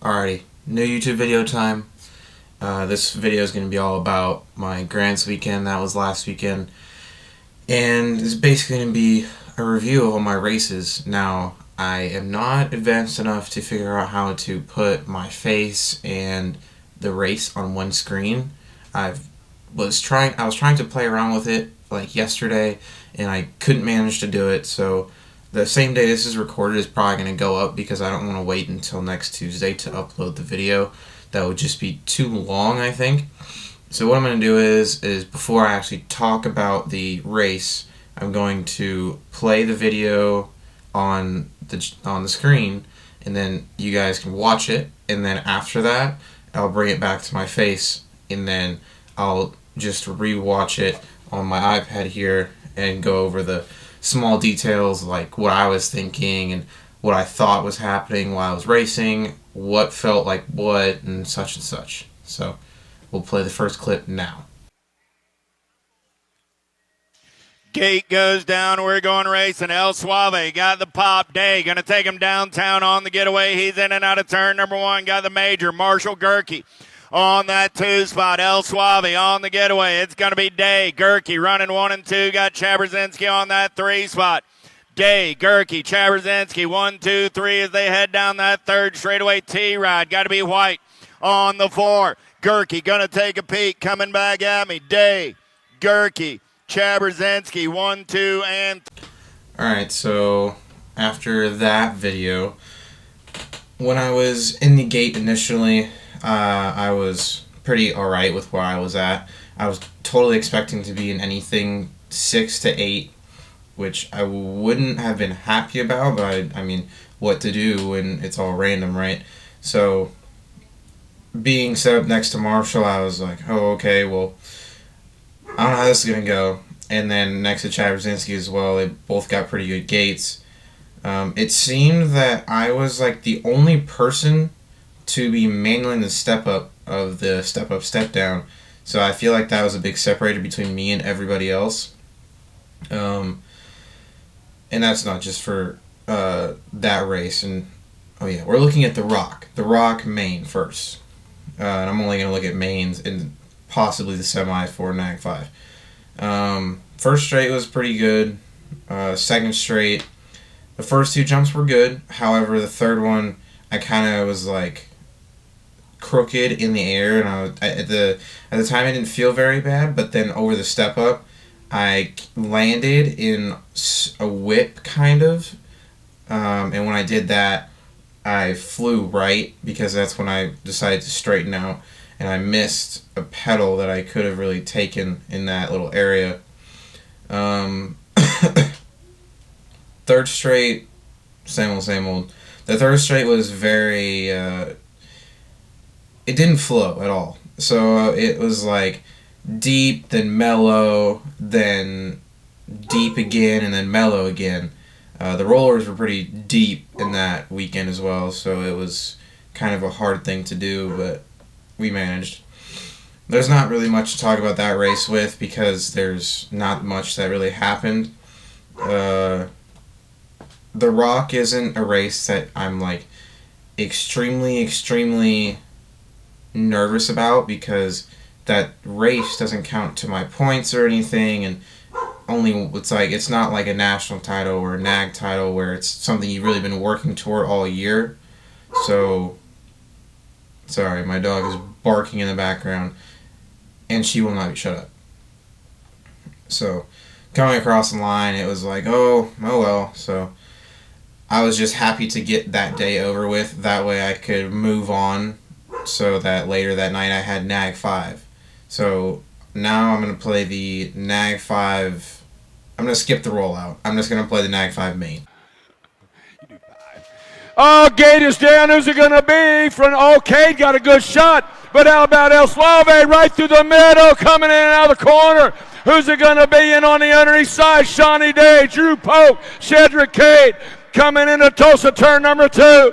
Alrighty, new YouTube video time. This video is going to be all about my Grands weekend. That was last weekend. And it's basically going to be a review of all my races. Now, I am not advanced enough to figure out how to put my face and the race on one screen. I was trying to play around with it like yesterday, and I couldn't manage to do it. So the same day this is recorded is probably going to go up because I don't want to wait until next Tuesday to upload the video. That would just be too long, I think. So what I'm going to do is before I actually talk about the race, I'm going to play the video on the screen, and then you guys can watch it, and then after that I'll bring it back to my face, and then I'll just re-watch it on my iPad here and go over the small details like what I was thinking and what I thought was happening while I was racing, what felt like what, and such. So we'll play the first clip now. Gate goes down. We're going racing. El Suave got the pop. Day going to take him downtown on the getaway. He's in and out of turn number one. Got the major. Marshall Gerke on that 2 spot. El Suave on the getaway. It's going to be Day. Gerke running 1 and 2. Got Chaberzinski on that 3 spot. Day, Gerke, Chaberzinski, 1, 2, 3 as they head down that third straightaway T-Ride. Got to be White on the 4. Gerke going to take a peek, coming back at me. Day, Gerke, Chaberzinski, 1, 2, and... Alright, so after that video, when I was in the gate initially, I was pretty alright with where I was at. I was totally expecting to be in anything 6 to 8, which I wouldn't have been happy about, but I mean, what to do when it's all random, right? So, being set up next to Marshall, I was like, oh, okay, well, I don't know how this is going to go. And then next to Chaberzinski as well, they both got pretty good gates. It seemed that I was like the only person to be manually the step up of the step up, step down. So I feel like that was a big separator between me and everybody else. And that's not just for that race. And oh yeah, we're looking at the Rock main first. And I'm only going to look at mains and possibly the semi for Nag 5. First straight was pretty good. Second straight, the first 2 jumps were good. However, the third one, I kind of was like crooked in the air, and at the time it didn't feel very bad. But then over the step up, I landed in a whip, kind of, and when I did that, I flew right, because that's when I decided to straighten out, and I missed a pedal that I could have really taken in that little area. Third straight, same old. The third straight was very, it didn't flow at all, so it was like deep, then mellow, then deep again, and then mellow again. The rollers were pretty deep in that weekend as well, so it was kind of a hard thing to do, but we managed. There's not really much to talk about that race with because there's not much that really happened. The Rock isn't a race that I'm like extremely nervous about, because that race doesn't count to my points or anything, and it's not like a national title or a NAG title where it's something you've really been working toward all year. So, sorry, my dog is barking in the background, and she will not be shut up. So, coming across the line, it was like, oh well. So, I was just happy to get that day over with. That way I could move on, so that later that night I had Nag 5. So now I'm going to play the Nag 5. I'm going to skip the rollout. I'm just going to play the Nag 5 main. Oh, gate is down. Who's it going to be? Cade got a good shot. But how about El Suave right through the middle, coming in and out of the corner? Who's it going to be in on the underneath side? Shawnee Day, Drew Pope, Shedrick Cade coming into Tulsa turn number 2.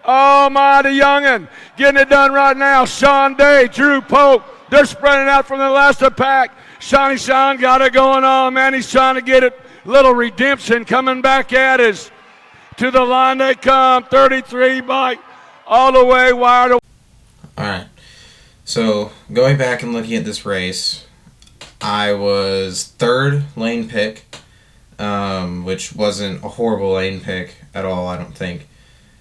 Oh, mighty youngin'. Getting it done right now. Sean Day, Drew Pope. They're spreading out from the last of pack. Shawnee Sean got it going on, man. He's trying to get it. Little redemption coming back at us. To the line they come. 33 by all the way, wire to. Alright, so going back and looking at this race, I was third lane pick, which wasn't a horrible lane pick at all, I don't think.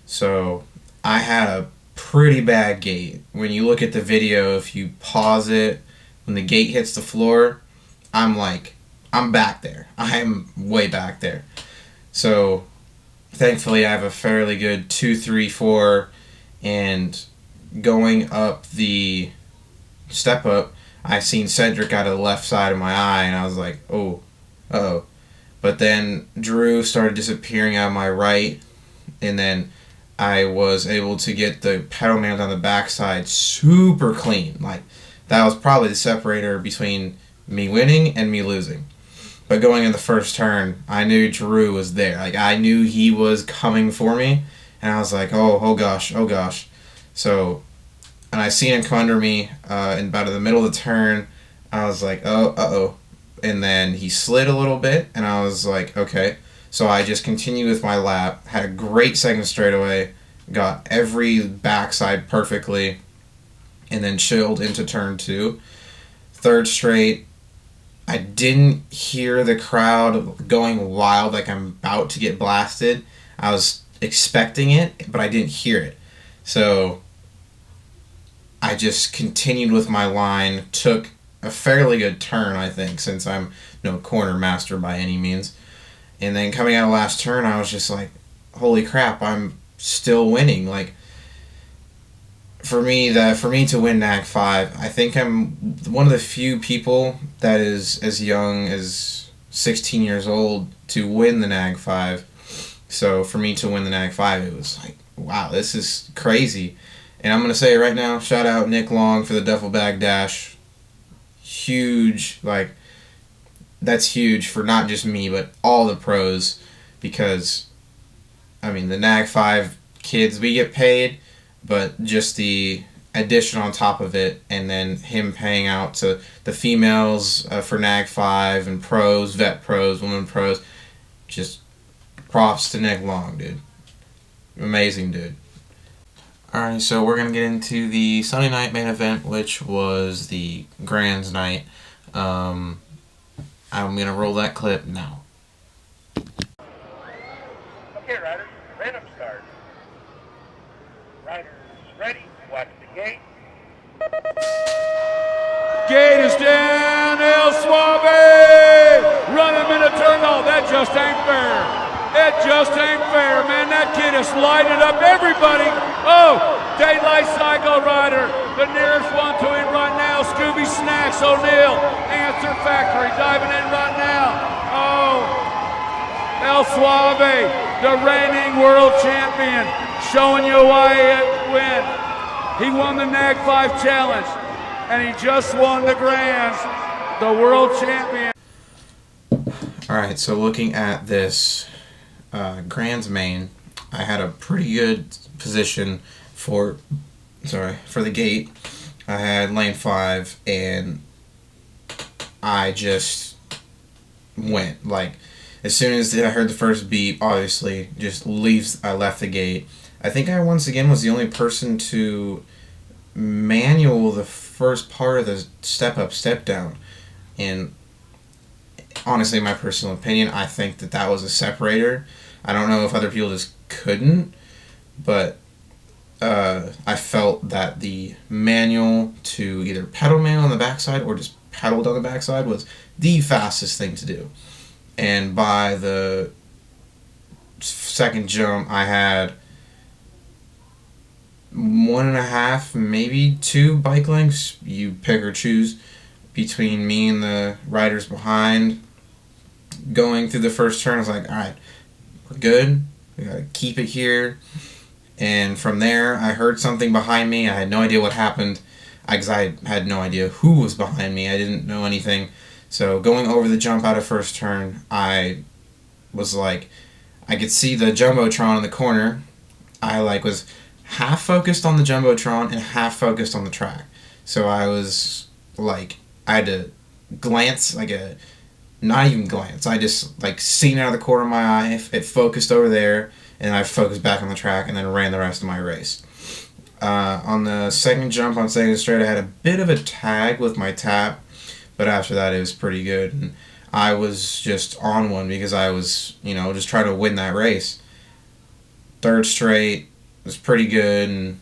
So I had a pretty bad gate. When you look at the video, if you pause it, when the gate hits the floor, I'm back there. I'm way back there. So thankfully I have a fairly good 2, 3, 4, and going up the step up, I seen Cedric out of the left side of my eye, and I was like, oh, uh-oh. But then Drew started disappearing out of my right, and then I was able to get the pedal man on the backside super clean. Like, that was probably the separator between me winning and me losing. But going in the first turn, I knew Drew was there. Like, I knew he was coming for me, and I was like, oh gosh. So, and I seen him come under me in about in the middle of the turn. I was like, uh-oh. And then he slid a little bit, and I was like, okay. So I just continued with my lap, had a great second straightaway, got every backside perfectly, and then chilled into turn 2. Third straight, I didn't hear the crowd going wild like I'm about to get blasted. I was expecting it, but I didn't hear it. So I just continued with my line, took a fairly good turn, I think, since I'm no corner master by any means. And then coming out of last turn, I was just like, holy crap, I'm still winning. Like, for me to win NAG 5, I think I'm one of the few people that is as young as 16 years old to win the NAG 5. So for me to win the NAG 5, it was like, wow, this is crazy. And I'm going to say it right now, shout out Nick Long for the Duffel Bag Dash. Huge, like, that's huge for not just me, but all the pros, because, I mean, the NAG 5 kids, we get paid, but just the addition on top of it, and then him paying out to the females for NAG 5 and pros, vet pros, women pros, just props to Nick Long, dude. Amazing dude. Alright, so we're going to get into the Sunday night main event, which was the Grands night. I'm going to roll that clip now. Okay, riders, random start. Riders ready, watch the gate. Gate is down, El Suave! Run him in a turn. Oh, that just ain't fair. It just ain't fair, man. That kid has lighted up everybody. Oh, Daylight Cycle Rider, the nearest one to him right now. Scooby Snacks O'Neill, Answer Factory, diving in right now. Oh, El Suave, the reigning world champion, showing you why he win. He won the NAG 5 Challenge, and he just won the Grands, the world champion. All right, so looking at this Grands main, I had a pretty good position for the gate. I had lane 5, and I just went. Like, as soon as I heard the first beep, obviously, I left the gate. I think I once again was the only person to manual the first part of the step up, step down. And honestly, my personal opinion, I think that was a separator. I don't know if other people just couldn't, but I felt that the manual to either pedal manual on the backside or just pedaled on the backside was the fastest thing to do. And by the second jump, I had 1.5, maybe 2 bike lengths, you pick or choose, between me and the riders behind. Going through the first turn, I was like, alright, we're good, we gotta keep it here. And from there, I heard something behind me. I had no idea what happened, because I had no idea who was behind me. I didn't know anything. So going over the jump out of first turn, I was like, I could see the Jumbotron in the corner. I was half focused on the Jumbotron and half focused on the track. So I was like, I had to glance, not even glance. I just seen out of the corner of my eye. It focused over there, and I focused back on the track, and then ran the rest of my race. On the second jump on second straight, I had a bit of a tag with my tap, but after that it was pretty good. And I was just on one because I was, just trying to win that race. Third straight was pretty good, and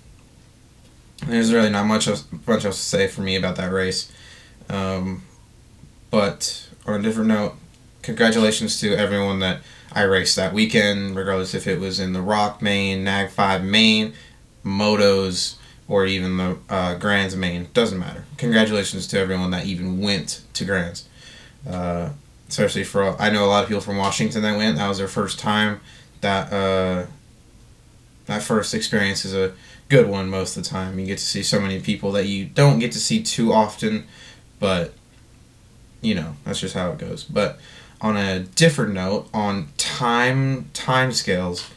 there's really not much else to say for me about that race. But on a different note, congratulations to everyone that I raced that weekend, regardless if it was in the Rock main, Nag 5 main, Motos, or even the Grands main. Doesn't matter. Congratulations to everyone that even went to Grands. Especially I know a lot of people from Washington that went. That was their first time. That first experience is a good one most of the time. You get to see so many people that you don't get to see too often, but that's just how it goes. But on a different note, on time scales,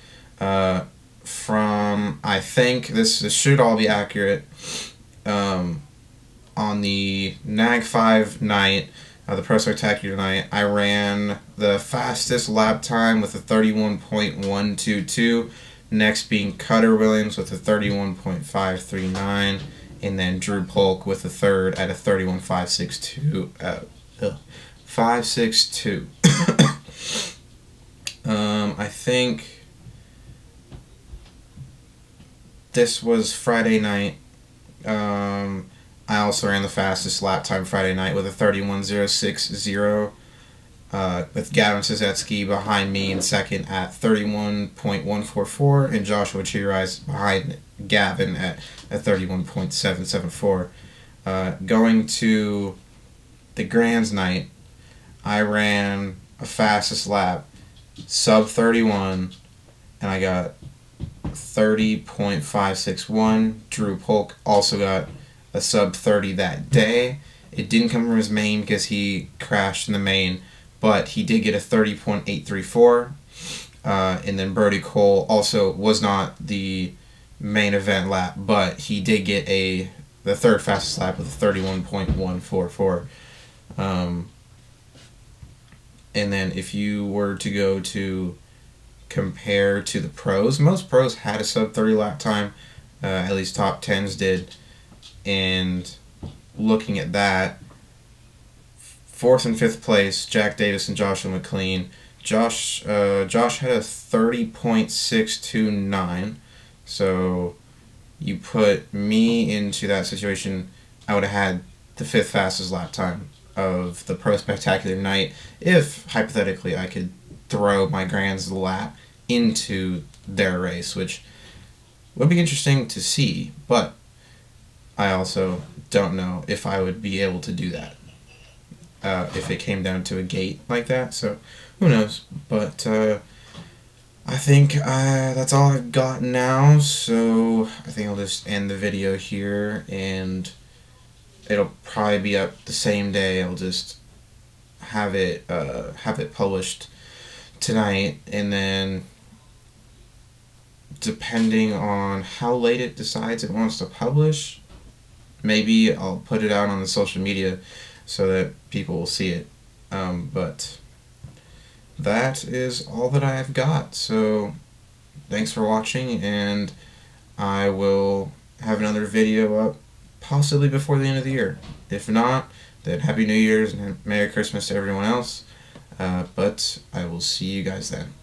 from, I think this should all be accurate, on the Nag 5 night, the Pro Spectacular night, I ran the fastest lap time with a 31.122, next being Cutter Williams with a 31.539, and then Drew Polk with a third at a 31.562. 562. I think this was Friday night. I also ran the fastest lap time Friday night with a 31.060, with Gavin Sazetsky behind me in second at 31.144, and Joshua Cheerize behind Gavin at 31.774. Going to the Grands night, I ran a fastest lap, sub 31, and I got 30.561. Drew Polk also got a sub 30 that day. It didn't come from his main because he crashed in the main, but he did get a 30.834. And then Brody Cole also was not the main event lap, but he did get the third fastest lap with a 31.144. And then if you were to go to compare to the pros, most pros had a sub 30 lap time, at least top 10s did. And looking at that, fourth and fifth place, Jack Davis and Joshua McLean. Josh had a 30.629, so you put me into that situation, I would have had the fifth fastest lap time of the Pro Spectacular night if, hypothetically, I could throw my Grands lap into their race, which would be interesting to see, but I also don't know if I would be able to do that if it came down to a gate like that, so who knows. But I think that's all I've got now, so I think I'll just end the video here, and it'll probably be up the same day. I'll just have it published tonight, and then depending on how late it decides it wants to publish, maybe I'll put it out on the social media so that people will see it. But that is all that I have got. So thanks for watching, and I will have another video up possibly before the end of the year. If not, then Happy New Year's and Merry Christmas to everyone else. But I will see you guys then.